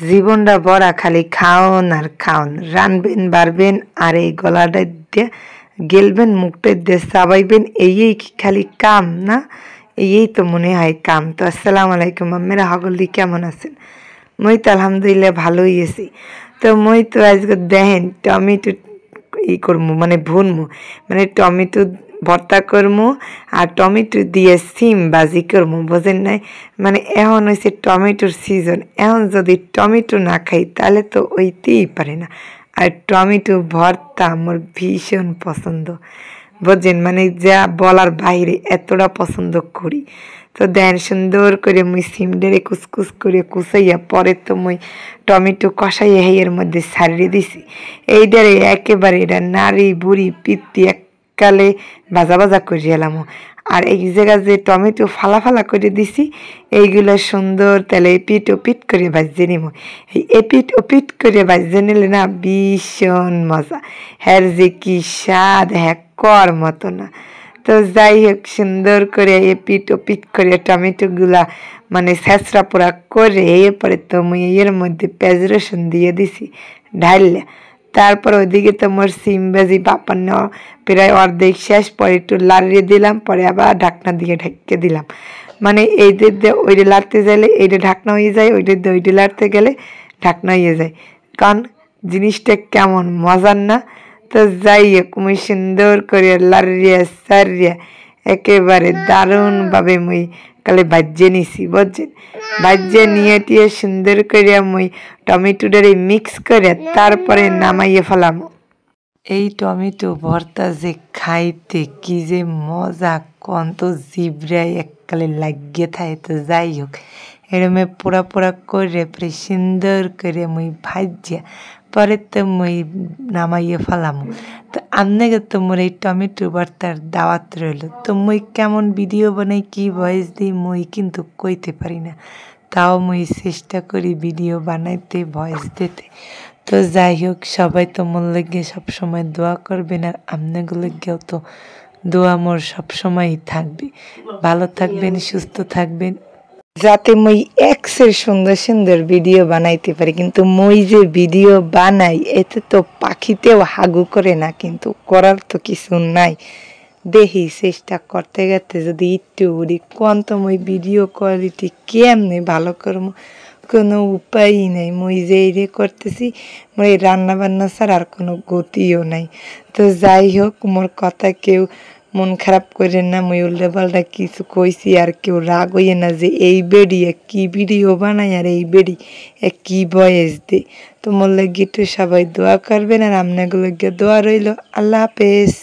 জীবনটা বড়া খালি খাওন আর খাওন, রানবেন বাড়বেন আর এই গলাটা দিয়ে গেলবেন, মুখটা দিয়ে চাবাইবেন, এই খালি কাম না? এই তো মনে হয় কাম। তো আসসালামু আলাইকুম আম্মেরা, হগলি কেমন আছেন? মই তো আলহামদুলিল্লাহ ভালোই আছি। তো মই তো আজকে দেখেন টমেটো করবো, মানে ভুনমু, মানে টমেটো ভর্তা করবো আর টমেটো দিয়ে সিম বাজি করবো, বোঝেন নাই? মানে এখন হয়েছে টমেটোর সিজন, এখন যদি টমেটো না খাই তাহলে তো ওইতেই পারে না। আর টমেটো ভর্তা আমার ভীষণ পছন্দ, বোঝেন? মানে যা বলার বাইরে এতটা পছন্দ করি। তো দেন সুন্দর করে মুই সিমডেরে কুচকুচ করে কুচাইয়া পরে তো মুই টমেটো কষাইয়া এর মধ্যে ছাড়িয়ে দিছি। এইটারে একেবারে এটা নাড়ি বুড়ি পিত্তি এককালে ভাজা ভাজা করে এলাম। আর এই জায়গা যে টমেটো ফালা ফালা করে দিছি এইগুলো সুন্দর তেলে এপিট ওপিট করে ভাজিয়ে নিব। এই এপিট ওপিট করে ভাজিয়ে নিলে না ভীষণ মজা, হ্যার যে কি স্বাদ, হ্যাঁ কর মতো না। তো যাই হোক, সুন্দর করে এপিট ওপিট করে টমেটোগুলা মানে ছেঁচড়া পোড়া করে এরপরে তো মুই এর মধ্যে পেঁয়াজ রসুন দিয়ে দিছি ঢাইলে। তারপর ওইদিকে তো মোর সিম ভাজি বাপান্ন প্রায় অর্ধেক শেষ, পরে একটু লাড়িয়ে দিলাম, পরে আবার ঢাকনা দিয়ে ঢেকে দিলাম। মানে এইদের দিয়ে ওইটা লাড়তে গেলে এইটা ঢাকনা হয়ে যায়, ওইটা দিয়ে ওইটা লাড়তে গেলে ঢাকনা হয়ে যায়। কারণ জিনিসটা কেমন মজার না? তো যাই হোক, মুই সুন্দর করে লাড়িয়ে সারিয়ে একেবারে দারুণভাবে মুই কালে ভাজিয়ে নিছি, বুঝছেন? ভাজিয়ে নিয়ে টিয়ে সুন্দর করে মুই টমেটোটারে মিক্স করে তারপরে নামাইয়ে ফেলাম। এই টমেটো ভর্তা যে খাইতে কি যে মজা, কন তো জিব্রায় এককালে লাগিয়ে থাকে। তো যাই হোক, এরমে পোড়া পোড়া করে পরে সুন্দর করে মুই ভাজিয়া পরে তো মুই নামাইয়ে ফেলাম। তো আপনাকে তো মোর এই টমেটো ভর্তার দাওয়াত রইল। তো মুই কেমন ভিডিও বানাই, কি ভয়েস দিই মুই কিন্তু কইতে পারি না, তাও মুই চেষ্টা করি ভিডিও বানাইতে, ভয়েস দিতে। তো যাই হোক, সবাই তো মোর লেগে সবসময় দোয়া করবেন, আর আপনাদের লেগেও তো দোয়া মোর সবসময়ই থাকবে। ভালো থাকবেন, সুস্থ থাকবেন, যাতে মই এক্সের সুন্দর সুন্দর ভিডিও বানাইতে পারি। কিন্তু মই যে ভিডিও বানাই এতে তো পাখিতেও হাগু করে না, কিন্তু করার তো কিছু নাই। দেখি চেষ্টা করতে গেতে যদি একটু উড়ি কোন তো মই ভিডিও কোয়ালিটি কেমনে ভালো করবো, কোনো উপায়ই নেই। মই যে রে করতেছি মোর এই রান্না বান্না ছাড়া আর কোনো গতিও নাই। তো যাই হোক, মোর কথা কেউ মন খারাপ করেন না, মই উল্টা পাল্টা কিছু কইছি আর কেউ রাগ হইয়ে না যে এই বেডি কি ভিডিও বানায় আর এই বেডি কি ভয়েস দে। তো মোর লাগে একটু সবাই দোয়া করবেন, আর আপনাগুলো দোয়া রইল। আল্লাহ হাফেজ।